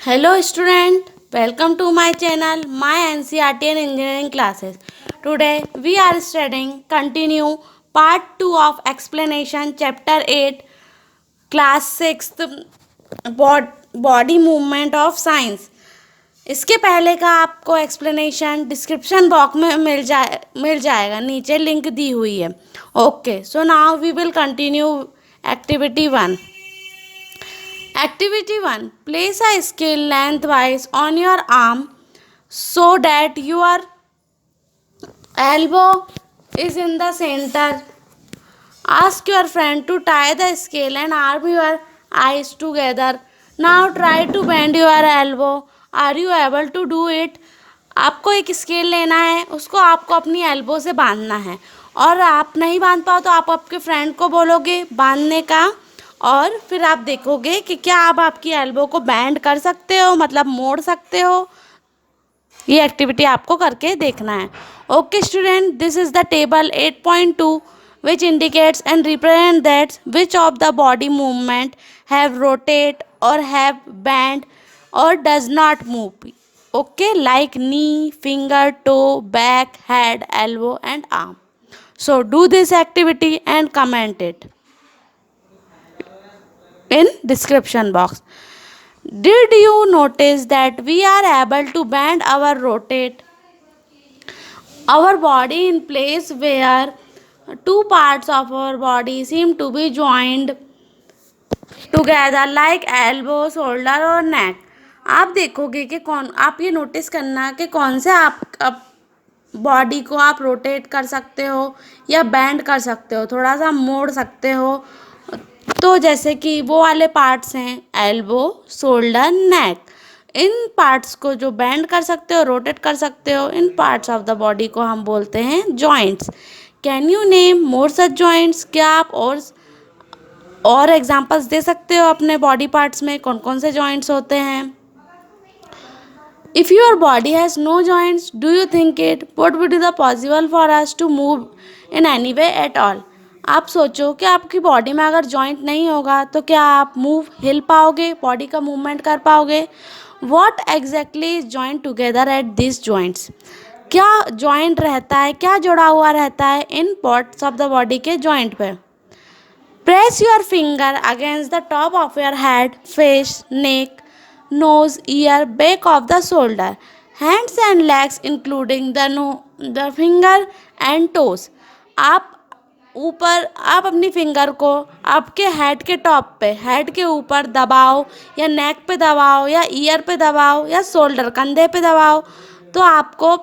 Hello student, welcome to my channel, my NCERT and engineering classes. Today we are studying continue part 2 of explanation chapter 8 class 6th body movement of science. इसके पहले का आपको explanation description box में मिल जाएगा, नीचे link दी हुई है. Okay, so now we will continue activity 1. Activity 1. Place a scale lengthwise on your arm so that your elbow is in the center. Ask your friend to tie the scale and arm your eyes together. Now try to bend your elbow. Are you able to do it? आपको एक scale लेना है, उसको आपको अपनी elbow से बांधना है और आप नहीं बांध पाओ तो आप आपके फ्रेंड को बोलोगे बांधने का और फिर आप देखोगे कि क्या आप आपकी एल्बो को बैंड कर सकते हो, मतलब मोड़ सकते हो. ये एक्टिविटी आपको करके देखना है. Okay student, this is the table 8.2 which indicates and represent that which of the body movement have rotate or have bend or does not move. Okay, like knee, finger, toe, back, head, elbow and arm. So do this activity and comment it in description box. Did you notice that we are able to bend our rotate our body in place where two parts of our body seem to be joined together like elbow, shoulder और neck. आप देखोगे कि आप ये notice करना कि कौन से आप बॉडी को आप रोटेट कर सकते हो या बैंड कर सकते हो, थोड़ा सा मोड़ सकते हो. तो जैसे कि वो वाले पार्ट्स हैं एल्बो, शोल्डर, नेक. इन पार्ट्स को जो बैंड कर सकते हो, रोटेट कर सकते हो, इन पार्ट्स ऑफ द बॉडी को हम बोलते हैं joints. Can you name more such joints? क्या आप और एग्जांपल्स दे सकते हो अपने बॉडी पार्ट्स में कौन कौन से जॉइंट्स होते हैं? If your body has no joints, do you think it would be the possible for us to move in any way at all? आप सोचो कि आपकी बॉडी में अगर जॉइंट नहीं होगा तो क्या आप हिल पाओगे, बॉडी का मूवमेंट कर पाओगे? What exactly is joined together at these joints? क्या जॉइंट रहता है, क्या जुड़ा हुआ रहता है इन पार्ट्स ऑफ द बॉडी के जॉइंट पे? Press your finger against the top of your head, face, neck, nose, ear, back of the shoulder, hands and legs including the finger and toes. आप अपनी फिंगर को आपके head के top पे, head के ऊपर दबाओ या नेक पे दबाओ या ईयर पे दबाओ या शोल्डर, कंधे पे दबाओ तो आपको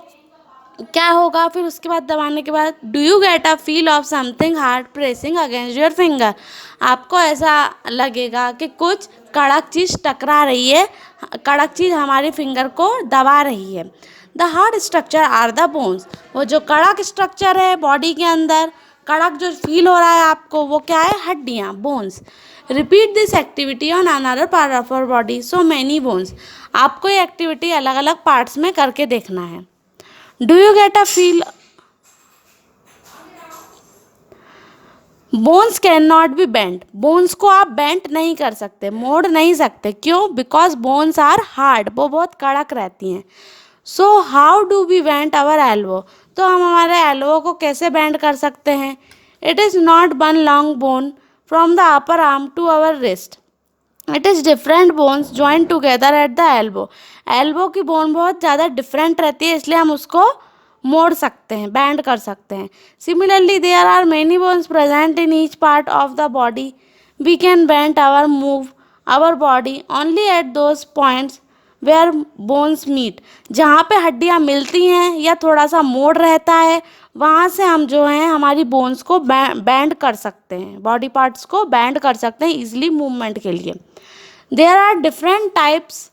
क्या होगा? फिर उसके बाद दबाने के बाद do you get a feel of something hard pressing against your finger? आपको ऐसा लगेगा कि कुछ कड़क चीज़ टकरा रही है, कड़क चीज़ हमारी फिंगर को दबा रही है. The hard structure are the bones. वो जो कड़क स्ट्रक्चर है बॉडी के अंदर, कड़क जो फील हो रहा है आपको, वो क्या है? हड्डियाँ, bones. Repeat this activity on another part of our body, so many bones. आपको ये एक्टिविटी अलग अलग पार्ट्स में करके देखना है. Do you get a feel? Bones can not be bend. Bones को आप बेंड नहीं कर सकते, मोड़ नहीं सकते. क्यों? बिकॉज बोन्स आर हार्ड, वो बहुत कड़क रहती हैं. So how do we bend our elbow? तो हम हमारे एल्बो को कैसे बेंड कर सकते हैं? It is not one long bone from the upper arm to our wrist. It is different bones joint together at the elbow. Elbow की bone बहुत ज़्यादा डिफरेंट रहती है, इसलिए हम उसको मोड़ सकते हैं, बैंड कर सकते हैं. Similarly there are many bones present in each part of the body. We can bend our body only at those points where bones meet. जहाँ पे हड्डियाँ मिलती हैं या थोड़ा सा मोड़ रहता है, वहाँ से हम जो हैं हमारी बोन्स को बैंड कर सकते हैं, बॉडी पार्ट्स को बैंड कर सकते हैं ईजिली मूवमेंट के लिए. There are different types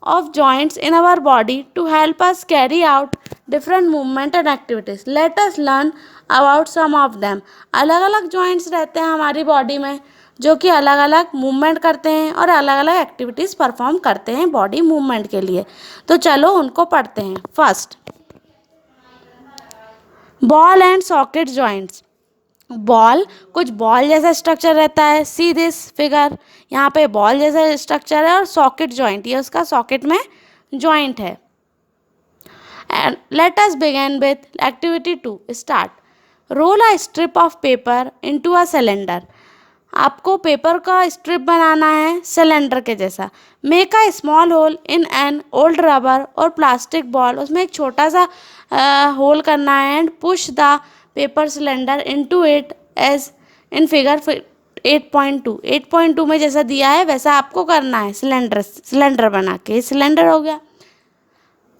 of joints in our body to help us carry out different movement and activities. Let us learn about some of them. अलग अलग joints रहते हैं हमारी बॉडी में जो कि अलग अलग मूवमेंट करते हैं और अलग अलग एक्टिविटीज़ परफॉर्म करते हैं बॉडी मूवमेंट के लिए. तो चलो उनको पढ़ते हैं. First, ball and socket joints. Ball, कुछ बॉल जैसा स्ट्रक्चर रहता है, सी दिस फिगर, यहाँ पे बॉल जैसा स्ट्रक्चर है, और सॉकेट जॉइंट, ये उसका सॉकेट में जॉइंट है। And let us begin with activity 2 start. Roll a strip of paper into a cylinder. आपको पेपर का स्ट्रिप बनाना है सिलेंडर के जैसा। Make a small hole in an old rubber और प्लास्टिक बॉल, उसमें एक छोटा सा होल करना है। And push the paper cylinder into it as in figure 8.2। 8.2 में जैसा दिया है वैसा आपको करना है, सिलेंडर बना के। सिलेंडर हो गया।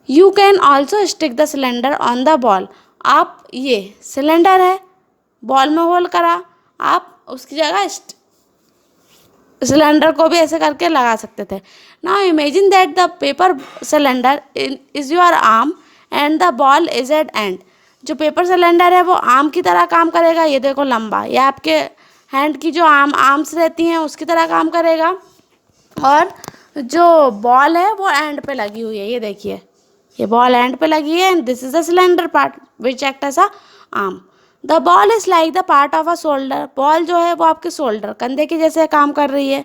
You can also stick the cylinder on the ball. आप, ये सिलेंडर है, बॉल में होल करा, आप उसकी जगह सिलेंडर को भी ऐसे करके लगा सकते थे। Now imagine that the paper cylinder is your arm and the ball is at end. जो पेपर सिलेंडर है वो आर्म की तरह काम करेगा, ये देखो लंबा, ये आपके हैंड की जो आर्म्स रहती हैं उसकी तरह काम करेगा, और जो बॉल है वो एंड पे लगी हुई है, ये देखिए, ये बॉल एंड पे लगी है। And this is the cylinder part which act as a arm. The ball is like the part of a shoulder. Ball जो है वो आपके शोल्डर, कंधे के जैसे काम कर रही है।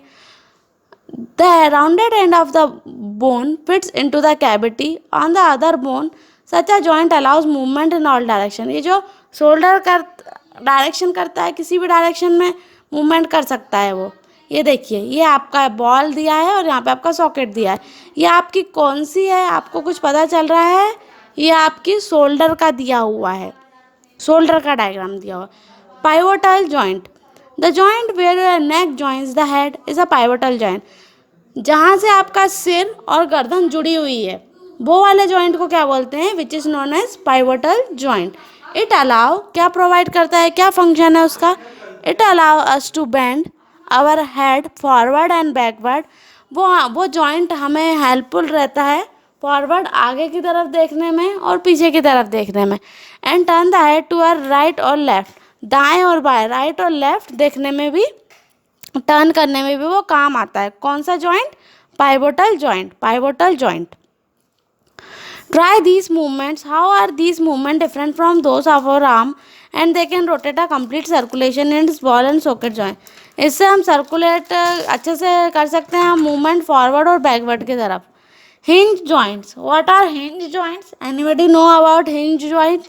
The rounded end of the bone fits into the cavity on the other bone, such a joint allows movement in all direction. ये जो शोल्डर कर डायरेक्शन करता है, किसी भी डायरेक्शन में मूवमेंट कर सकता है वो। ये देखिए, ये आपका बॉल दिया है और यहाँ पे आपका सॉकेट दिया है। ये आपकी कौन सी है, आपको कुछ पता चल रहा है? ये आपकी शोल्डर का दिया हुआ है, शोल्डर का डायग्राम दिया हुआ। Pivotal joint, the joint where your neck joints the head is a pivotal joint. जहाँ से आपका सिर और गर्दन जुड़ी हुई है वो वाले जॉइंट को क्या बोलते हैं? Which is known as pivotal joint. It allow, क्या प्रोवाइड करता है, क्या फंक्शन है उसका? It allow us to bend our head forward and backward. वो जॉइंट हमें हेल्पफुल रहता है फॉरवर्ड, आगे की तरफ देखने में और पीछे की तरफ देखने में। And turn the head to our right और लेफ्ट, दाएं और बाएं, राइट और लेफ्ट देखने में भी, टर्न करने में भी वो काम आता है। कौन सा joint? Pivotal joint, pivotal joint. Try these movements. How are these movements different from those of our arm? And they can rotate a complete circulation in its ball and socket joint. इससे हम circulate अच्छे से कर सकते हैं, हम movement forward और backward की तरफ। Hinge joints, what are hinge joints? Anybody know about hinge joint?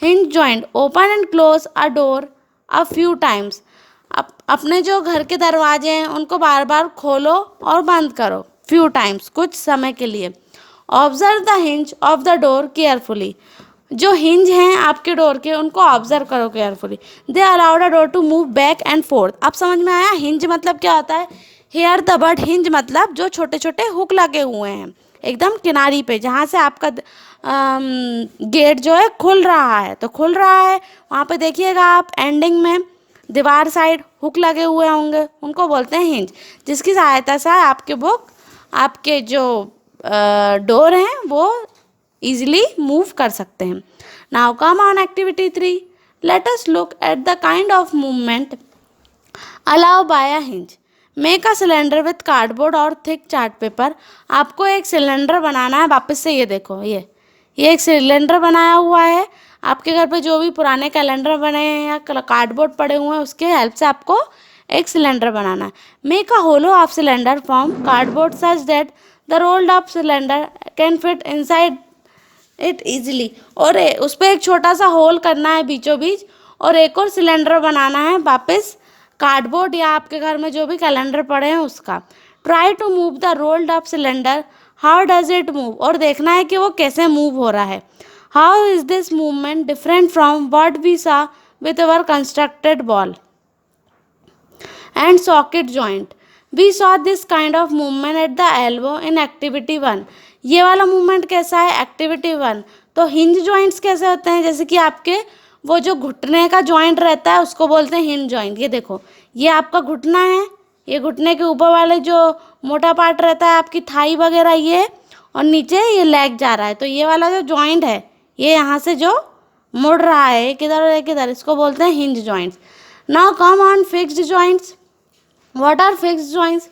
Hinge joint open and close a door a few times. अपने जो घर के दरवाजे हैं उनको बार बार खोलो और बंद करो, फ्यू टाइम्स, कुछ समय के लिए। Observe the hinge of the door carefully. जो हिंज हैं आपके डोर के उनको ऑब्जर्व करो carefully. They allowed a door to move back and forth. अब समझ में आया हिंज मतलब क्या होता है? हेयर द बर्ड हिंज मतलब जो छोटे छोटे हुक लगे हुए हैं एकदम किनारी पे, जहाँ से आपका गेट जो है खुल रहा है, तो खुल रहा है वहाँ पे देखिएगा आप एंडिंग में दीवार साइड हुक लगे हुए होंगे, उनको बोलते हैं हिंज, जिसकी सहायता से आपके जो डोर हैं वो easily मूव कर सकते हैं। Now come on activity 3, let us look at the kind of movement allow by a hinge. Make a cylinder with cardboard और थिक चार्ट पेपर। आपको एक सिलेंडर बनाना है, वापस से ये देखो, ये एक सिलेंडर बनाया हुआ है। आपके घर पे जो भी पुराने कैलेंडर बने हैं या कार्डबोर्ड पड़े हुए हैं उसके हेल्प से आपको एक सिलेंडर बनाना है। Make a hollow of cylinder from cardboard such that the rolled up cylinder can fit inside it easily. और उस पर एक छोटा सा होल करना है बीचों बीच, और एक और सिलेंडर बनाना है वापस कार्डबोर्ड या आपके घर में जो भी कैलेंडर पड़े हैं उसका। Try to move the rolled up cylinder, how does it move? और देखना है कि वो कैसे मूव हो रहा है। How is this movement different from what we saw with our constructed ball and socket joint? We saw this kind of movement at the elbow in activity 1. ये वाला मूवमेंट कैसा है? एक्टिविटी 1। तो हिंज जॉइंट्स कैसे होते हैं? जैसे कि आपके वो जो घुटने का जॉइंट रहता है उसको बोलते हैं हिंज जॉइंट। ये देखो, ये आपका घुटना है, ये घुटने के ऊपर वाले जो मोटा पार्ट रहता है आपकी थाई वगैरह ये, और नीचे ये लेग जा रहा है, तो ये वाला जो जॉइंट है ये यहाँ से जो मुड़ रहा है किधर और किधर, इसको बोलते हैं hinge joints. Now come on fixed joints. What are fixed joints?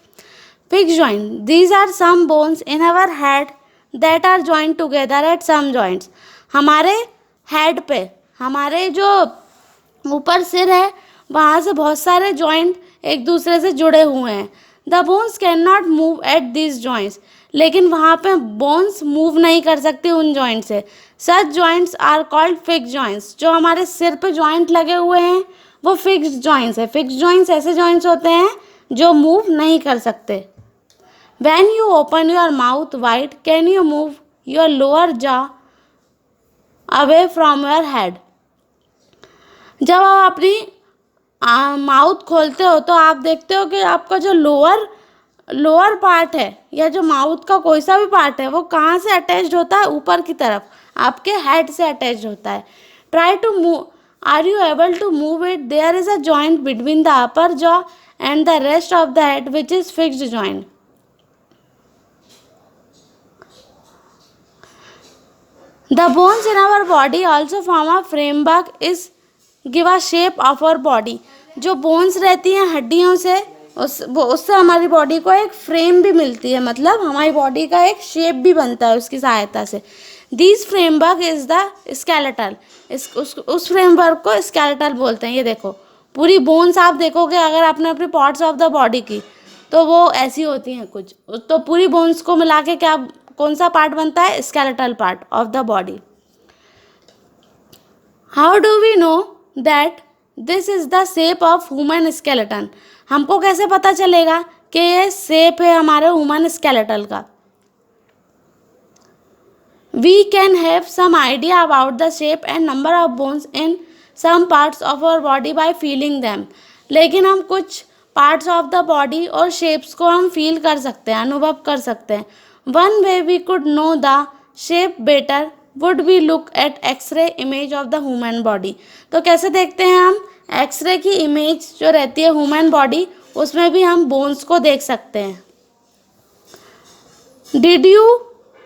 Fixed joint, these are some bones in our head that are joined together at some joints. हमारे हेड पे, हमारे जो ऊपर सिर है, वहाँ से बहुत सारे जॉइंट एक दूसरे से जुड़े हुए हैं। The bones can not move at this joints, लेकिन वहाँ पे बोन्स मूव नहीं कर सकती उन जॉइंट से। सच joints are called fix joints, जो हमारे सिर पे जॉइंट लगे हुए हैं वो फिक्स जॉइंट्स है। फिक्स जॉइंट्स ऐसे जॉइंट्स होते हैं जो मूव नहीं कर सकते। When you open your mouth wide, can you move your lower jaw away from your head? जब आप अपनी माउथ खोलते हो तो आप देखते हो कि आपका जो लोअर पार्ट है या जो माउथ का कोई सा भी पार्ट है वो कहाँ से अटैच्ड होता है, ऊपर की तरफ आपके हेड से अटैच्ड होता है। Try to move, are you able to move it? There is a joint between the upper jaw and the rest of the head which is fixed joint. The bones in our body also form a framework is give a shape of our body। जो bones रहती हैं हड्डियों से उससे हमारी body को एक frame भी मिलती है, मतलब हमारी बॉडी का एक शेप भी बनता है उसकी सहायता से। This framework is the skeletal, उस फ्रेमवर्क को स्केलेटल बोलते हैं। ये देखो पूरी बोन्स आप देखोगे अगर आपने अपनी पार्ट्स ऑफ द बॉडी की तो वो ऐसी होती हैं कुछ, तो पूरी बोन्स को मिला के क्या कौन सा पार्ट बनता है? Skeletal part of the body. How do we know that this is the shape of human skeleton? हमको कैसे पता चलेगा कि ये शेप है हमारे ह्यूमन स्केलेटल का? We can have some idea about the shape and number of bones in some parts of our body by feeling them. लेकिन हम कुछ पार्ट्स ऑफ द बॉडी और शेप्स को हम फील कर सकते हैं, अनुभव कर सकते हैं। One way we could know the shape better would be look at X-ray image of the human body। तो कैसे देखते हैं हम? एक्सरे की इमेज जो रहती है ह्यूमन बॉडी उसमें भी हम बोन्स को देख सकते हैं। Did you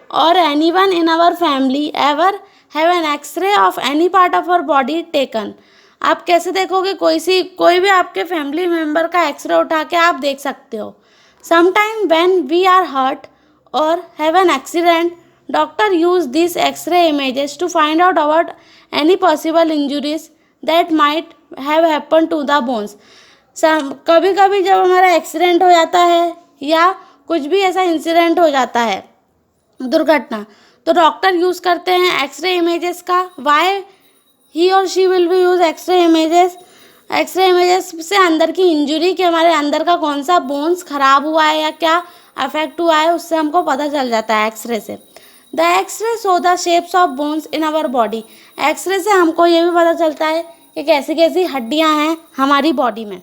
or anyone in our family ever have an X-ray of any part of our body taken? आप कैसे देखोगे? कोई भी आपके फैमिली मेम्बर का एक्सरे उठा के आप देख सकते हो। Sometime when we are hurt or have an accident, doctor use these X-ray images to find out about any possible injuries that might have happened to the bones। कभी कभी जब हमारा एक्सीडेंट हो जाता है या कुछ भी ऐसा इंसिडेंट हो जाता है, दुर्घटना, तो डॉक्टर यूज करते हैं एक्सरे इमेजेस का। Why he or she will be use X-ray images? X-ray images से अंदर की इंजुरी कि हमारे अंदर का कौन सा बोन्स खराब हुआ है या क्या अफेक्ट हुआ है उससे हमको पता चल जाता है एक्सरे से। The X-ray show the shapes of bones in our body. X-ray से हमको ये भी पता चलता है कि कैसी कैसी हड्डियां हैं हमारी बॉडी में।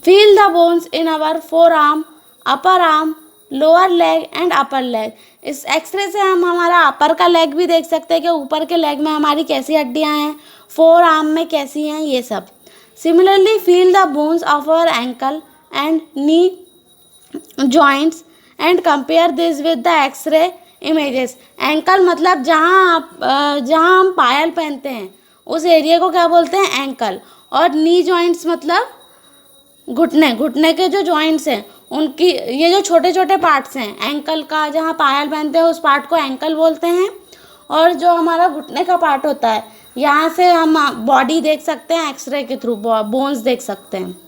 Feel the bones in our forearm, upper arm, lower leg and upper leg. इस एक्सरे से हम हमारा अपर का लेग भी देख सकते हैं कि ऊपर के लेग में हमारी कैसी हड्डियां हैं, फोर आर्म में कैसी हैं, ये सब। Similarly feel the bones of our ankle and knee joints and compare this with the X-ray images। Ankle मतलब जहाँ हम पायल पहनते हैं उस एरिया को क्या बोलते हैं? एंकल। और नी जॉइंट्स मतलब घुटने के जो जॉइंट्स हैं उनकी ये जो छोटे छोटे पार्ट्स हैं एंकल का, जहाँ पायल पहनते हैं उस पार्ट को एंकल बोलते हैं। और जो हमारा घुटने का पार्ट होता है यहाँ से हम बॉडी देख सकते हैं, एक्सरे के थ्रू बोन्स देख सकते हैं।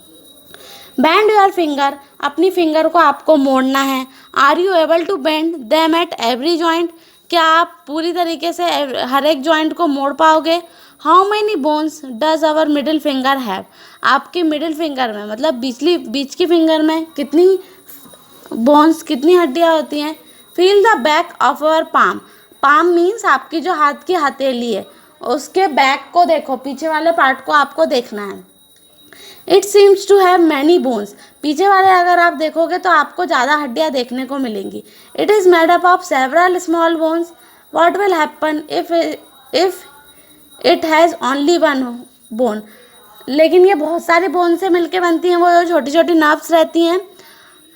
बैंड योर फिंगर, अपनी फिंगर को आपको मोड़ना है। Are you able to bend them at every joint? क्या आप पूरी तरीके से हर एक जॉइंट को मोड़ पाओगे? How many bones does our middle finger have? आपके मिडिल फिंगर में मतलब बीच की फिंगर में कितनी बोन्स, कितनी हड्डियाँ होती हैं? Feel the back of our palm. Palm means आपकी जो हाथ की हथेली है उसके बैक को देखो, पीछे वाले पार्ट को आपको देखना है। It seems to have many bones. पीछे वाले अगर आप देखोगे तो आपको ज़्यादा हड्डियाँ देखने को मिलेंगी। It is made up of several small bones. What will happen if it has only one bone? लेकिन ये बहुत सारी बोन से मिलके बनती हैं, वो जो छोटी छोटी नर्व्स रहती हैं।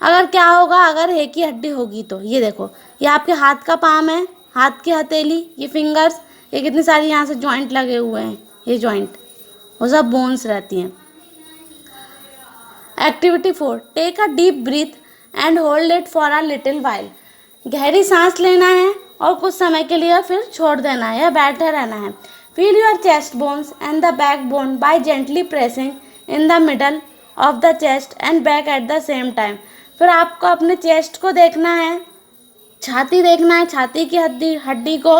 अगर क्या होगा अगर एक ही हड्डी होगी तो? ये देखो, ये आपके हाथ का पाम है, हाथ की हथेली, ये फिंगर्स, ये कितनी सारी यहाँ से जॉइंट लगे हुए हैं, ये जॉइंट वो सब बोन्स रहती हैं। Activity 4, take a deep breath and hold it for a little while. गहरी सांस लेना है और कुछ समय के लिए फिर छोड़ देना है या बैठे रहना है। Feel your chest bones and the backbone by gently pressing in the middle of the chest and back at the same time. फिर आपको अपने चेस्ट को देखना है, छाती देखना है, छाती की हड्डी हड्डी को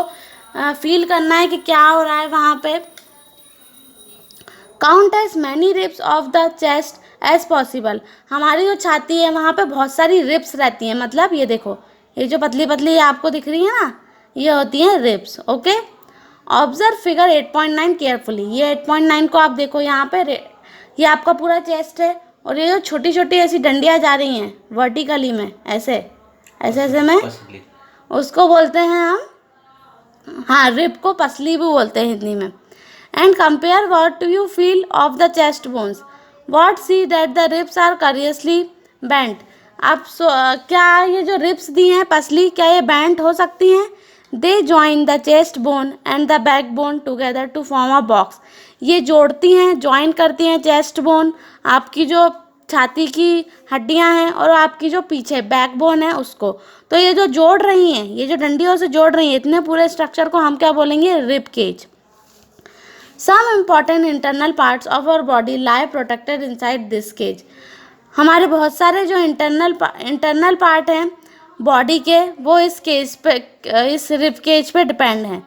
फील करना है कि क्या हो रहा है वहाँ पे. Count as many ribs of the chest as possible. हमारी जो छाती है वहाँ पे बहुत सारी रिब्स रहती हैं, मतलब ये देखो, ये जो पतली पतली आपको दिख रही है ना, ये होती हैं ribs. Okay, observe figure 8.9 carefully. ये 8.9 को आप देखो यहाँ पे, ये आपका पूरा चेस्ट है और ये जो छोटी छोटी ऐसी डंडियाँ जा रही हैं वर्टिकली में, ऐसे ऐसे ऐसे में, उसको बोलते हैं हम, हाँ, रिब को पसली भी बोलते हैं हिंदी में. And compare what you feel of the chest bones. What see that the ribs are curiously bent. आप क्या ये जो रिब्स दी हैं पसली, क्या ये बेंट हो सकती हैं? They join the chest bone and the back bone together to form a box. ये जोड़ती हैं, ज्वाइन करती हैं चेस्ट बोन, आपकी जो छाती की हड्डियां हैं और आपकी जो पीछे बैक बोन है उसको. तो ये जो जोड़ रही हैं, ये जो डंडियों से जोड़ रही हैं, इतने पूरे स्ट्रक्चर को हम क्या बोलेंगे? Rib cage. Some important internal parts of our body lie protected inside this cage. हमारे बहुत सारे जो इंटरनल पार्ट हैं बॉडी के, वो इस केज पे, इस रिब केज पे डिपेंड हैं.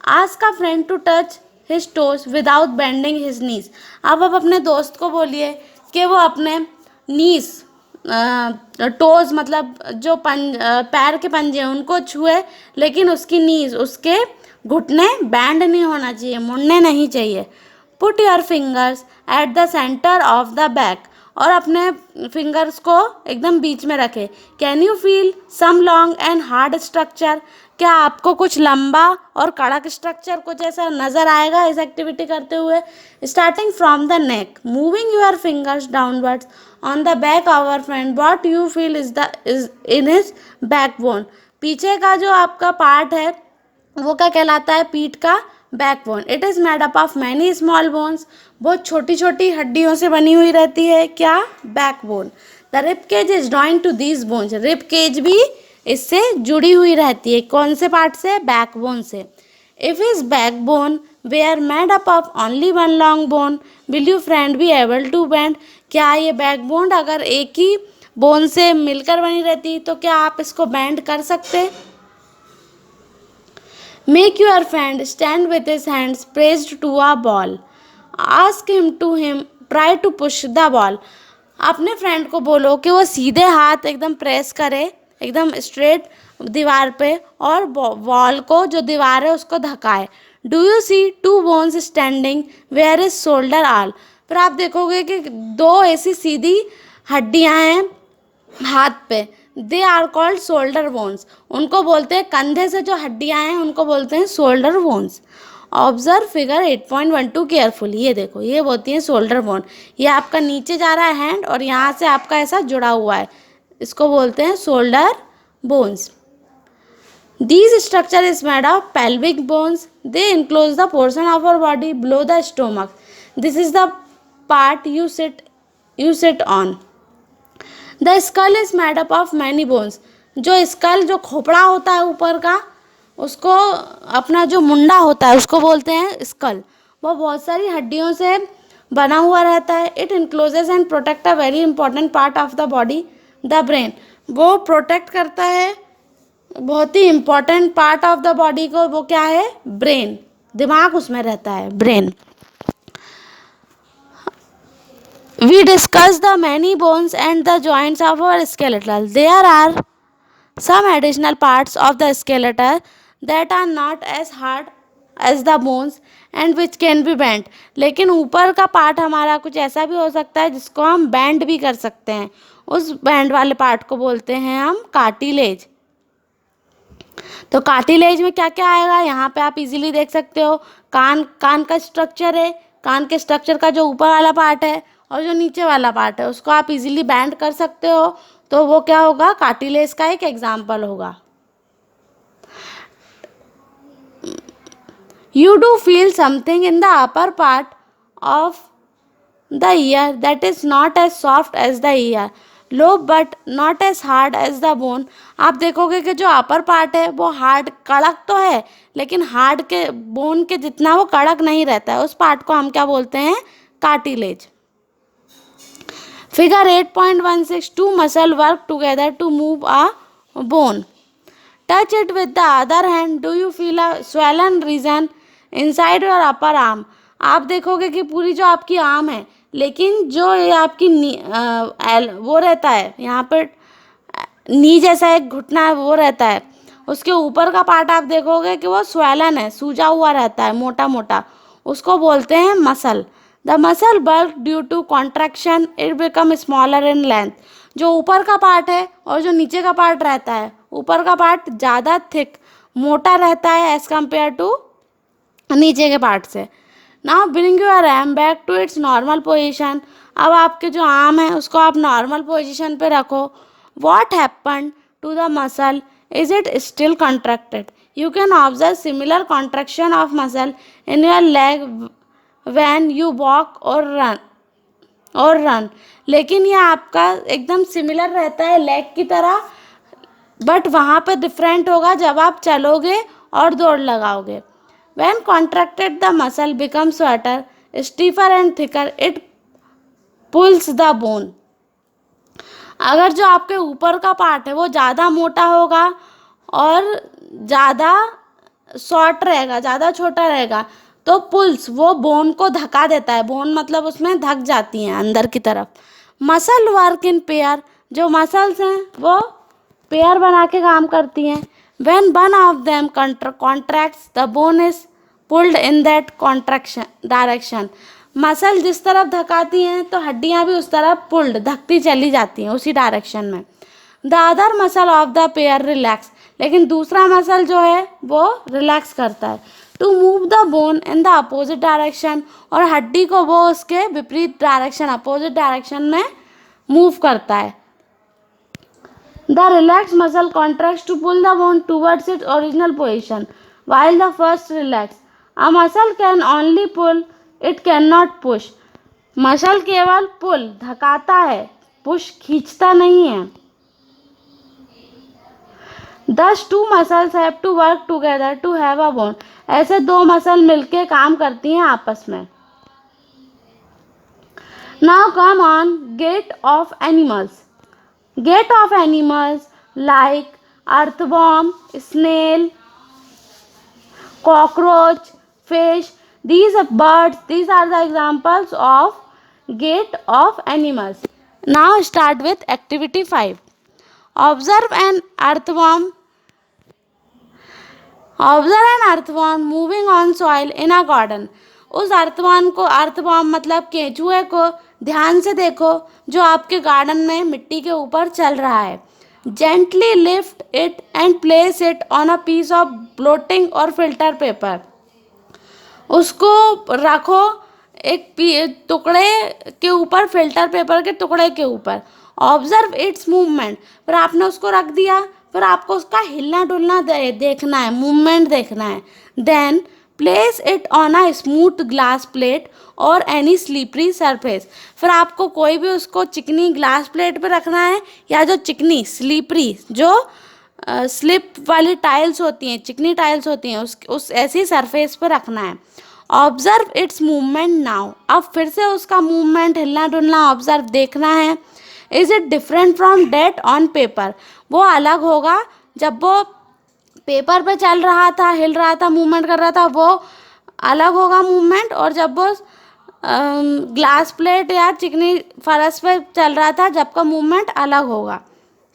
Ask a friend to touch his toes without bending his knees. अब आप अपने दोस्त को बोलिए कि वो अपने नीज, टोज मतलब जो पैर के पंजे हैं उनको छुए, लेकिन उसकी नीज, उसके घुटने बैंड नहीं होना चाहिए, मुड़ने नहीं चाहिए. Put your fingers at the centre of the back. और अपने फिंगर्स को एकदम बीच में रखें. Can you feel some long and hard structure. क्या आपको कुछ लंबा और कड़क स्ट्रक्चर कुछ ऐसा नज़र आएगा इस एक्टिविटी करते हुए? Starting from the neck, moving your fingers downwards on the back of our friend, what you feel is in his backbone. पीछे का जो आपका पार्ट है वो क्या कहलाता है? पीठ का backbone. It is made up of many small bones. बहुत छोटी छोटी हड्डियों से बनी हुई रहती है. क्या? Backbone. The rib cage is joined to these bones. Rib cage भी इससे जुड़ी हुई रहती है. कौन से पार्ट से? बैकबोन से. If is backbone were made up of only one long bone, will you friend be able to bend. क्या ये बैकबोन अगर एक ही बोन से मिलकर बनी रहती तो क्या आप इसको बेंड कर सकते? Make your friend stand with his hands pressed to a ball. Ask him to try to push the ball. अपने फ्रेंड को बोलो कि वो सीधे हाथ एकदम प्रेस करे, एकदम स्ट्रेट दीवार पे, और बॉल को, जो दीवार है, उसको धकाए. Do you see two bones standing where is shoulder all. फिर आप देखोगे कि दो ऐसी सीधी हड्डियां हैं हाथ पे. They are called shoulder bones. उनको बोलते हैं, कंधे से जो हड्डियां हैं उनको बोलते हैं shoulder bones. Observe figure 8.12 carefully. ये देखो, ये होती है शोल्डर बोन. ये आपका नीचे जा रहा है हैंड और यहाँ से आपका ऐसा जुड़ा हुआ है, इसको बोलते हैं shoulder bones. These structure is made of pelvic bones. They enclose the portion of our body below the stomach. This is the part you sit on. The skull is made up of many bones. जो school, जो खोपड़ा होता है ऊपर का, उसको, अपना जो मुंडा होता है उसको बोलते हैं स्कल. वो बहुत सारी हड्डियों से बना हुआ रहता है. It encloses and protect a very important part of the body, the brain. वो प्रोटेक्ट करता है बहुत ही important part of the body को. वो क्या है? ब्रेन. दिमाग उसमें रहता है, brain. We discussed the many bones and the joints of our skeleton. There are some additional parts of the skeleton that are not as hard as the bones and which can be bent. लेकिन ऊपर का part हमारा कुछ ऐसा भी हो सकता है जिसको हम बेंड भी कर सकते हैं. उस बेंड वाले पार्ट को बोलते हैं हम कार्टिलेज. तो कार्टिलेज में क्या क्या आएगा यहाँ पे आप इजीली देख सकते हो. कान का स्ट्रक्चर है. कान के स्ट्रक्चर का जो ऊपर वाला पार्ट है और जो नीचे वाला पार्ट है उसको आप इजीली बैंड कर सकते हो. तो वो क्या होगा? कार्टिलेज का एक एग्जाम्पल होगा. You do feel something in the upper part of the ear that is not as soft as the ear. लो but not as hard as the bone. आप देखोगे कि जो अपर पार्ट है वो हार्ड कड़क तो है, लेकिन हार्ड के बोन के जितना वो कड़क नहीं रहता है। उस पार्ट को हम क्या बोलते हैं? Cartilage. Figure 8.16, two muscle work together to move a bone. Touch it with the other hand, do you feel a swollen region inside your upper arm. आप देखोगे कि पूरी जो आपकी आर्म है, लेकिन जो ये आपकी वो रहता है यहाँ पर नी जैसा एक घुटना है वो रहता है, उसके ऊपर का पार्ट आप देखोगे कि वो swollen है, सूजा हुआ रहता है, मोटा मोटा, उसको बोलते हैं muscle. The muscle bulk due to contraction, it become smaller in length. जो ऊपर का पार्ट है और जो नीचे का पार्ट रहता है, ऊपर का पार्ट ज़्यादा थिक, मोटा रहता है एज कम्पेयर टू नीचे के पार्ट से। Now bring your arm back to its normal position. अब आपके जो आर्म है उसको आप नॉर्मल पोजीशन पे रखो। What happen to the muscle, is it still contracted? You can observe similar contraction of muscle in your leg when you walk or run. लेकिन ये आपका एकदम सिमिलर रहता है लेग की तरह, बट वहाँ पर डिफरेंट होगा जब आप चलोगे और दौड़ लगाओगे। When contracted the muscle becomes shorter, stiffer and thicker, it pulls the bone. अगर जो आपके ऊपर का पार्ट है वो ज़्यादा मोटा होगा और ज़्यादा शॉर्ट रहेगा, ज़्यादा छोटा रहेगा, तो पुल्स वो बोन को धक्का देता है। बोन मतलब उसमें धक जाती हैं अंदर की तरफ। मसल वर्क इन पेयर, जो मसल्स हैं वो पेयर बना के काम करती हैं। When one of them contracts, the bone is pulled in that contraction direction. Muscle जिस तरफ धकाती हैं तो हड्डियां भी उस तरफ पुल्ड, धकती चली जाती हैं उसी डायरेक्शन में। The other muscle of the pair relax, लेकिन दूसरा मसल जो है वो रिलैक्स करता है। To move the bone in the opposite direction, और हड्डी को वो उसके विपरीत डायरेक्शन, अपोजिट डायरेक्शन में मूव करता है। The relaxed muscle contracts to pull the bone towards its original position, while the first relax. A muscle can only pull, it cannot push. Muscle केवल पुल, धकाता है, पुश खींचता नहीं है। Thus two muscles have to work together to have a bone. ऐसे दो muscle मिलके काम करती हैं आपस में। Now come on, gait of animals. Gait of animals like earthworm, snail, cockroach, fish, these are birds, these are the examples of gait of animals. Now start with activity 5. Observe an earthworm. Observe an earthworm moving on soil in a garden. उस earthworm मतलब केंचुए को ध्यान से देखो जो आपके garden में मिट्टी के ऊपर चल रहा है। Gently lift it and place it on a piece of blotting or filter paper. उसको रखो एक टुकड़े के ऊपर, फिल्टर पेपर के टुकड़े के ऊपर। ऑब्जर्व इट्स मूवमेंट, फिर आपने उसको रख दिया, फिर आपको उसका हिलना डुलना देखना है, मूवमेंट देखना है। Then place it on a smooth glass plate or any slippery surface. फिर आपको कोई भी उसको चिकनी ग्लास प्लेट पे रखना है या जो चिकनी स्लीपरी जो स्लिप वाली टाइल्स होती हैं, चिकनी टाइल्स होती हैं, उस ऐसी सरफेस पे रखना है। ऑब्जर्व इट्स मूवमेंट नाउ, अब फिर से उसका मूवमेंट, हिलना डुलना ऑब्जर्व देखना है। Is it different from that on paper, वो अलग होगा जब वो पेपर पे चल रहा था, हिल रहा था, मूवमेंट कर रहा था, वो अलग होगा मूवमेंट, और जब वो ग्लास प्लेट या चिकनी फरस पे चल रहा था जब का मूवमेंट अलग होगा।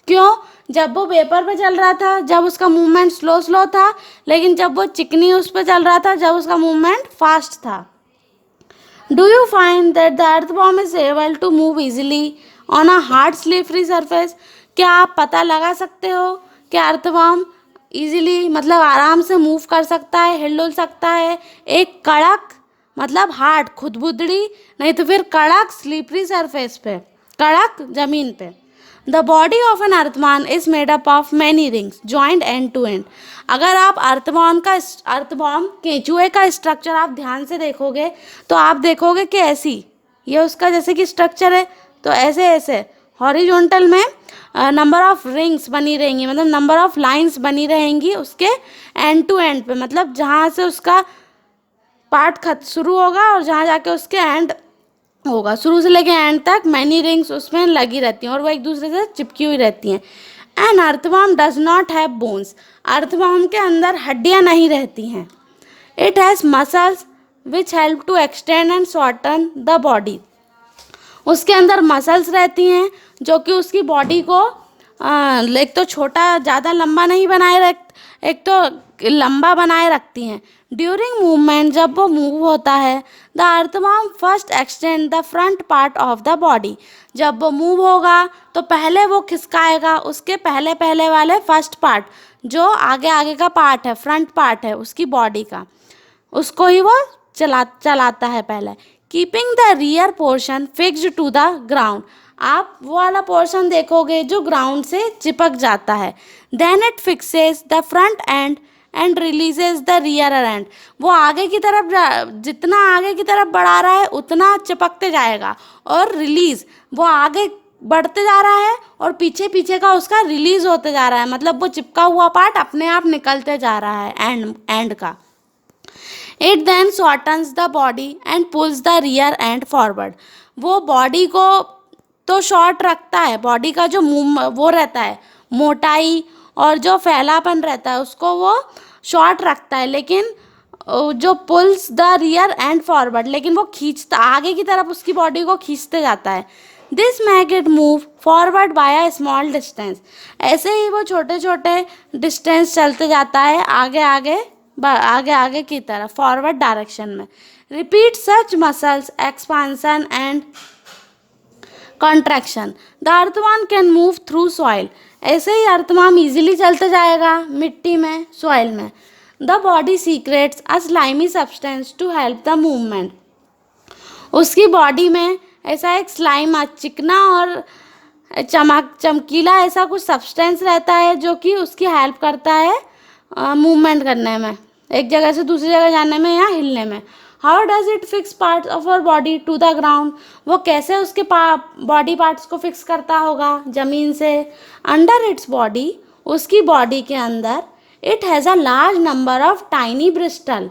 क्यों? जब वो पेपर पे चल रहा था जब उसका मूवमेंट स्लो था, लेकिन जब वो चिकनी उस पर चल रहा था जब उसका मूवमेंट फास्ट था। Do you find that the earthworm is able to move easily on a hard slippery surface? क्या आप पता लगा सकते हो कि अर्थवर्म इजीली मतलब आराम से मूव कर सकता है, हिल सकता है एक कड़क मतलब हार्ड, खुदबुदड़ी नहीं तो फिर कड़क स्लीपरी सरफेस पे, कड़क जमीन पे। The body of an earthworm is made up of many rings joint end to end. अगर आप अर्थवर्म केंचुए का स्ट्रक्चर आप ध्यान से देखोगे तो आप देखोगे कि ऐसी ये उसका जैसे कि स्ट्रक्चर है, तो ऐसे ऐसे हॉरिजॉन्टल में नंबर ऑफ रिंग्स बनी रहेंगी, मतलब नंबर ऑफ लाइंस बनी रहेंगी उसके एंड टू एंड पे, मतलब जहाँ से उसका पार्ट खत शुरू होगा और जहाँ जाके उसके एंड होगा, शुरू से लेके एंड तक मैनी रिंग्स उसमें लगी रहती हैं और वो एक दूसरे से चिपकी हुई रहती हैं। An earthworm does not have bones, earthworm के अंदर हड्डियाँ नहीं रहती हैं। It has muscles which help to extend and shorten the body, उसके अंदर मसल्स रहती हैं जो कि उसकी बॉडी को एक तो छोटा ज़्यादा लंबा नहीं बनाए रख, एक तो लंबा बनाए रखती हैं। ड्यूरिंग मूवमेंट, जब वो मूव होता है, the earthworm first extend the front part of the body, जब वो मूव होगा तो पहले वो खिसकाएगा उसके पहले पहले वाले फर्स्ट पार्ट, जो आगे आगे का पार्ट है, फ्रंट पार्ट है उसकी बॉडी का, उसको ही वो चलाता है पहले। Keeping the rear portion fixed to the ground, आप वो वाला पोर्शन देखोगे जो ग्राउंड से चिपक जाता है। Then it fixes the front end releases the rear end, वो आगे की तरफ जितना आगे की तरफ बढ़ा रहा है उतना चिपकते जाएगा, और रिलीज वो आगे बढ़ते जा रहा है और पीछे पीछे का उसका रिलीज होते जा रहा है, मतलब वो चिपका हुआ पार्ट अपने आप निकलते जा रहा है एंड का। It then shortens the body and pulls the rear end forward, वो बॉडी को तो शॉर्ट रखता है, बॉडी का जो वो रहता है मोटाई और जो फैलापन रहता है उसको वो शॉर्ट रखता है, लेकिन जो pools the rear end forward, लेकिन वो खींचता आगे की तरफ उसकी बॉडी को खींचते जाता है। This make it move forward bye a small distance, ऐसे ही वो छोटे छोटे डिस्टेंस चलते जाता है आगे आगे आगे आगे की तरफ, फॉरवर्ड डायरेक्शन में। Repeat such muscles expansion and contraction, the earthworm can move through soil, ऐसे ही अर्थवर्म इजीली चलते जाएगा मिट्टी में, सॉइल में। The body secretes a slimy substance to help the movement, उसकी बॉडी में ऐसा एक स्लाइम चिकना और चमकीला ऐसा कुछ सब्सटेंस रहता है जो कि उसकी हेल्प करता है मूवमेंट करने में, एक जगह से दूसरी जगह जाने में या हिलने में। How does it fix parts of our body to the ground, वो कैसे उसके बॉडी पार्ट्स को फिक्स करता होगा ज़मीन से। अंडर इट्स बॉडी, उसकी बॉडी के अंदर, it has a large number of tiny bristle,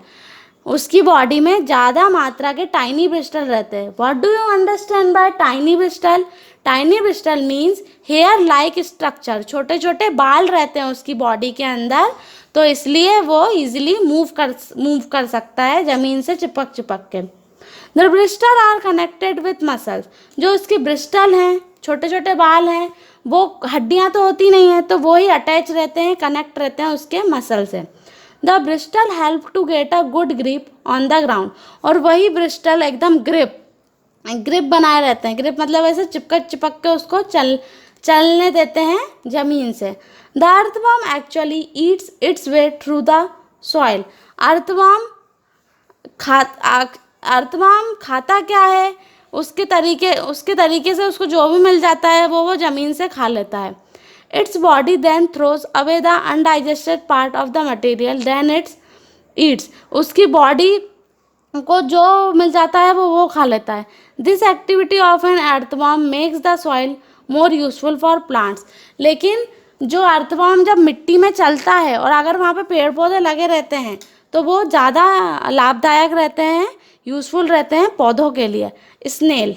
उसकी बॉडी में ज़्यादा मात्रा के टाइनी ब्रिस्टल रहते हैं। What do you understand by tiny bristle? Tiny bristle means hair like structure, छोटे छोटे बाल रहते हैं उसकी बॉडी के अंदर, तो इसलिए वो इजीली मूव कर सकता है ज़मीन से चिपक के। The bristle are connected with muscles, जो उसके ब्रिस्टल हैं, छोटे छोटे बाल हैं, वो हड्डियाँ तो होती नहीं हैं, तो वो ही अटैच रहते हैं, कनेक्ट रहते हैं उसके मसल से। The bristle help to get a good grip on the ground, और वही ब्रिस्टल एकदम ग्रिप बनाए रहते हैं, ग्रिप मतलब ऐसे चिपक के उसको चलने देते हैं ज़मीन से। The earthworm actually Yeats it's way through the soil, earthworm खाता क्या है, उसके तरीके से उसको जो भी मिल जाता है वो ज़मीन से खा लेता है। Its body then throws away the undigested part of the material then its eats, उसकी बॉडी को जो मिल जाता है वो खा लेता है। This activity of an earthworm makes the soil more useful for plants, लेकिन जो अर्थवर्म जब मिट्टी में चलता है और अगर वहाँ पे पेड़ पौधे लगे रहते हैं तो वो ज़्यादा लाभदायक रहते हैं, यूज़फुल रहते हैं पौधों के लिए। स्नेल,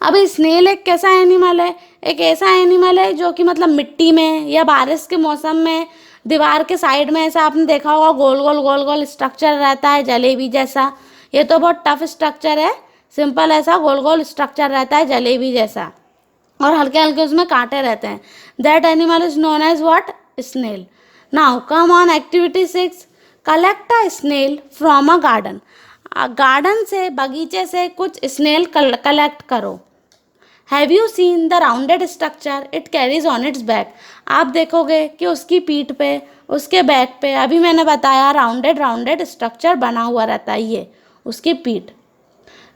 अब स्नेल एक कैसा एनिमल है, एक ऐसा एनिमल है जो कि मतलब मिट्टी में या बारिश के मौसम में दीवार के साइड में ऐसा आपने देखा होगा गोल गोल स्ट्रक्चर रहता है जलेबी जैसा, ये तो बहुत टफ स्ट्रक्चर है, सिंपल ऐसा गोल स्ट्रक्चर रहता है जलेबी जैसा और हल्के हल्के उसमें कांटे रहते हैं। That animal is known as what? Snail. Now come on activity 6, collect a snail from a garden, garden से बगीचे से कुछ स्नेल कलेक्ट करो। Have you seen the rounded structure it carries on its back, आप देखोगे कि उसकी पीठ पे, उसके बैक पे, अभी मैंने बताया राउंडेड स्ट्रक्चर बना हुआ रहता है, ये उसकी पीठ।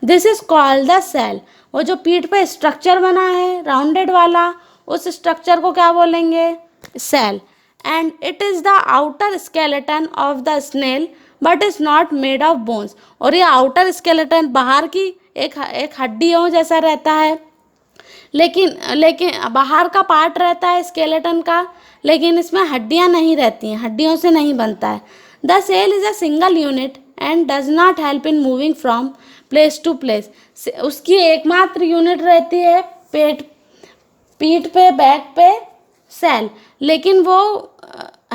This is called the shell, वो जो पीठ पे स्ट्रक्चर बना है राउंडेड वाला, उस स्ट्रक्चर को क्या बोलेंगे? Shell. And it is the outer skeleton of the snail but is not made of bones, और ये आउटर स्केलेटन बाहर की एक हड्डियों जैसा रहता है, लेकिन लेकिन बाहर का पार्ट रहता है स्केलेटन का, लेकिन इसमें हड्डियां नहीं रहती हैं, हड्डियों से नहीं बनता है। The shell is a single unit and does not help in moving from place to place. उसकी एकमात्र यूनिट रहती है पीठ पे, बैक पे सेल, लेकिन वो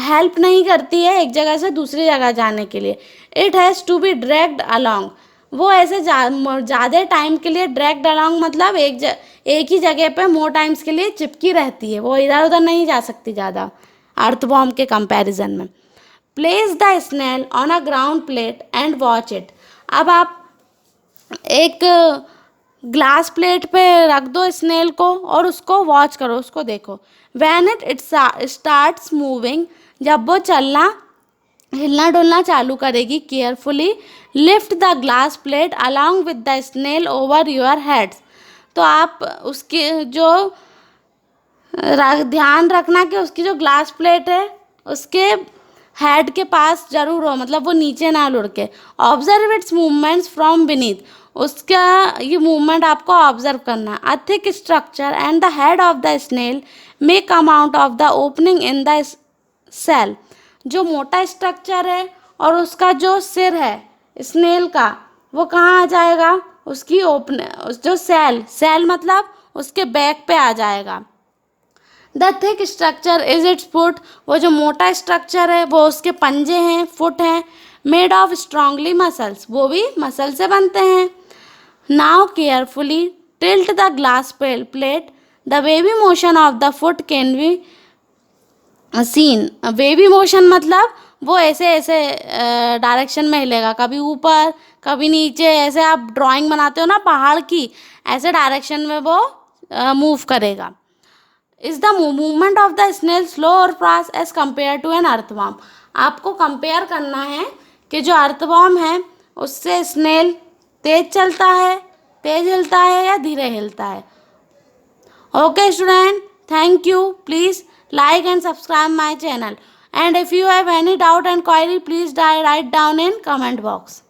हेल्प नहीं करती है एक जगह से दूसरी जगह जाने के लिए। It has to be dragged along, वो ऐसे ज़्यादा टाइम के लिए ड्रैग्ड अलॉन्ग मतलब एक ही जगह पे मोर टाइम्स के लिए चिपकी रहती है, वो इधर उधर नहीं जा सकती ज़्यादा अर्थवॉर्म के कंपैरिजन में। Place the snail on a ground plate and watch it. अब आप एक ग्लास प्लेट पे रख दो स्नेल को और उसको वॉच करो, उसको देखो। व्हेन इट स्टार्ट्स मूविंग, जब वो चलना हिलना डुलना चालू करेगी, carefully lift the glass plate along with the snail over your heads. तो आप उसके जो ध्यान रखना कि उसकी जो ग्लास प्लेट है उसके हेड के पास जरूर हो, मतलब वो नीचे ना लुढ़के। Observe its movements from beneath, उसका ये मूवमेंट आपको ऑब्जर्व करना है। A thick structure and the head of the snail may come out of the opening in the shell. जो मोटा स्ट्रक्चर है और उसका जो सिर है स्नेल का, वो कहाँ आ जाएगा, उसकी जो सेल मतलब उसके बैक पे आ जाएगा। The thick structure is it's foot, वो जो मोटा स्ट्रक्चर है वो उसके पंजे हैं, फुट हैं। मेड ऑफ स्ट्रांगली मसल्स, वो भी मसल से बनते हैं। Now carefully tilt the glass plate, the wavy motion of the foot can be seen. Wavy motion मतलब वो ऐसे ऐसे डायरेक्शन में हिलेगा, कभी ऊपर कभी नीचे, ऐसे आप ड्राइंग बनाते हो ना पहाड़ की, ऐसे डायरेक्शन में वो मूव करेगा। Is the movement of the snail slow और fast as compare to an earthworm. आपको कंपेयर करना है कि जो अर्थवॉर्म है उससे स्नेल तेज चलता है, तेज हिलता है या धीरे हिलता है। Okay student, thank you. Please like and subscribe my channel. And if you have any doubt and query, please write down in comment box.